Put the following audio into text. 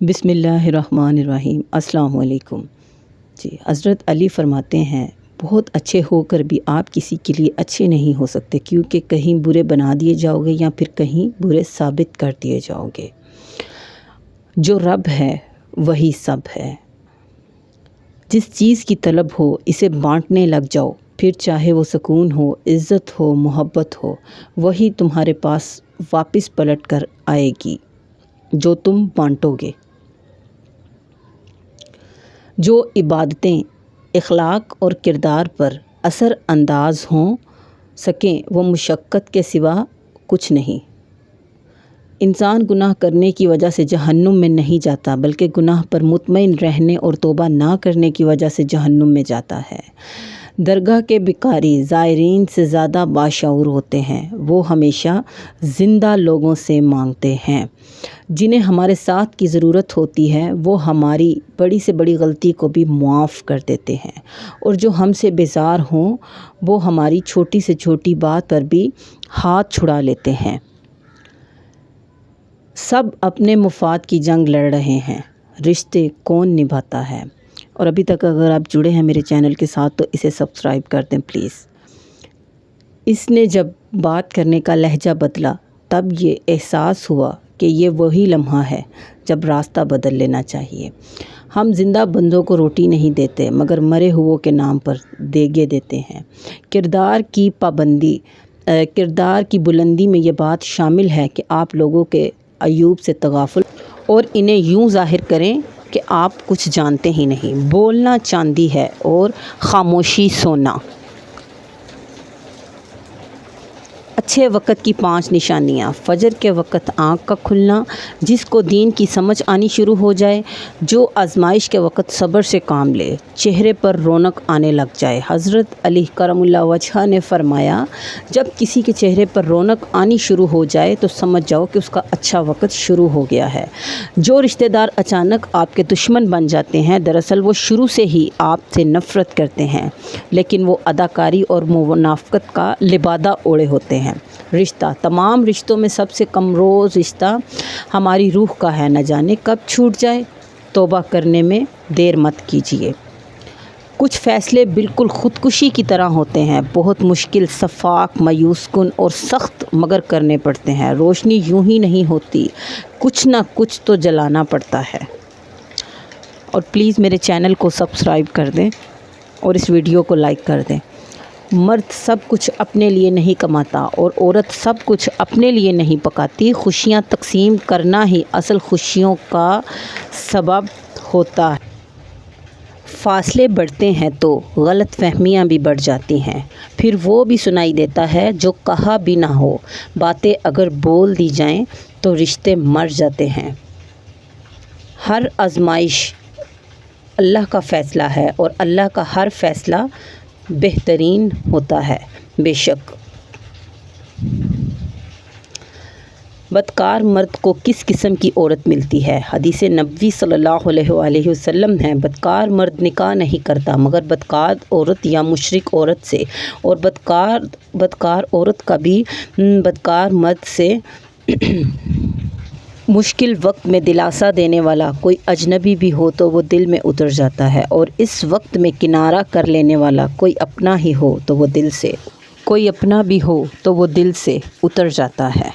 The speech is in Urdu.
بسم اللہ الرحمن الرحیم۔ السلام علیکم۔ جی، حضرت علی فرماتے ہیں بہت اچھے ہو کر بھی آپ کسی کے لیے اچھے نہیں ہو سکتے، کیونکہ کہیں برے بنا دیے جاؤ گے یا پھر کہیں برے ثابت کر دیے جاؤ گے۔ جو رب ہے وہی سب ہے۔ جس چیز کی طلب ہو اسے بانٹنے لگ جاؤ، پھر چاہے وہ سکون ہو، عزت ہو، محبت ہو، وہی تمہارے پاس واپس پلٹ کر آئے گی جو تم بانٹو گے۔ جو عبادتیں اخلاق اور کردار پر اثر انداز ہوں سکیں وہ مشقت کے سوا کچھ نہیں۔ انسان گناہ کرنے کی وجہ سے جہنم میں نہیں جاتا، بلکہ گناہ پر مطمئن رہنے اور توبہ نہ کرنے کی وجہ سے جہنم میں جاتا ہے۔ درگاہ کے بھکاری زائرین سے زیادہ باشعور ہوتے ہیں۔ وہ ہمیشہ زندہ لوگوں سے مانگتے ہیں۔ جنہیں ہمارے ساتھ کی ضرورت ہوتی ہے وہ ہماری بڑی سے بڑی غلطی کو بھی معاف کر دیتے ہیں، اور جو ہم سے بیزار ہوں وہ ہماری چھوٹی سے چھوٹی بات پر بھی ہاتھ چھڑا لیتے ہیں۔ سب اپنے مفاد کی جنگ لڑ رہے ہیں، رشتے کون نبھاتا ہے؟ اور ابھی تک اگر آپ جڑے ہیں میرے چینل کے ساتھ تو اسے سبسکرائب کر دیں پلیز۔ اس نے جب بات کرنے کا لہجہ بدلا تب یہ احساس ہوا کہ یہ وہی لمحہ ہے جب راستہ بدل لینا چاہیے۔ ہم زندہ بندوں کو روٹی نہیں دیتے مگر مرے ہوئوں کے نام پر دیگیں دیتے ہیں۔ کردار کی بلندی میں یہ بات شامل ہے کہ آپ لوگوں کے عیوب سے تغافل اور انہیں یوں ظاہر کریں کہ آپ کچھ جانتے ہی نہیں۔ بولنا چاندی ہے اور خاموشی سونا۔ اچھے وقت کی 5 نشانیاں۔ فجر کے وقت آنکھ کا کھلنا، جس کو دین کی سمجھ آنی شروع ہو جائے، جو آزمائش کے وقت صبر سے کام لے، چہرے پر رونق آنے لگ جائے۔ حضرت علی کرم اللہ وجہہ نے فرمایا، جب کسی کے چہرے پر رونق آنی شروع ہو جائے تو سمجھ جاؤ کہ اس کا اچھا وقت شروع ہو گیا ہے۔ جو رشتہ دار اچانک آپ کے دشمن بن جاتے ہیں دراصل وہ شروع سے ہی آپ سے نفرت کرتے ہیں، لیکن وہ اداکاری اور منافقت کا لبادہ اوڑھے ہوتے ہیں۔ رشتہ، تمام رشتوں میں سب سے کمزور رشتہ ہماری روح کا ہے۔ نہ جانے کب چھوٹ جائے۔ توبہ کرنے میں دیر مت کیجیے۔ کچھ فیصلے بالکل خودکشی کی طرح ہوتے ہیں، بہت مشکل، شفاف، مایوس کن اور سخت، مگر کرنے پڑتے ہیں۔ روشنی یوں ہی نہیں ہوتی، کچھ نہ کچھ تو جلانا پڑتا ہے۔ اور پلیز میرے چینل کو سبسکرائب کر دیں اور اس ویڈیو کو لائک کر دیں۔ مرد سب کچھ اپنے لیے نہیں کماتا اور عورت سب کچھ اپنے لیے نہیں پکاتی۔ خوشیاں تقسیم کرنا ہی اصل خوشیوں کا سبب ہوتا ہے۔ فاصلے بڑھتے ہیں تو غلط فہمیاں بھی بڑھ جاتی ہیں، پھر وہ بھی سنائی دیتا ہے جو کہا بھی نہ ہو۔ باتیں اگر بول دی جائیں تو رشتے مر جاتے ہیں۔ ہر آزمائش اللہ کا فیصلہ ہے اور اللہ کا ہر فیصلہ بہترین ہوتا ہے۔ بے شک بدکار مرد کو کس قسم کی عورت ملتی ہے؟ حدیث نبوی صلی اللہ علیہ وآلہ وسلم ہے، بدکار مرد نکاح نہیں کرتا مگر بدکار عورت یا مشرک عورت سے، اور بدکار عورت کا بھی بدکار مرد سے مشکل وقت میں دلاسا دینے والا کوئی اجنبی بھی ہو تو وہ دل میں اتر جاتا ہے، اور اس وقت میں کنارہ کر لینے والا کوئی اپنا بھی ہو تو وہ دل سے اتر جاتا ہے۔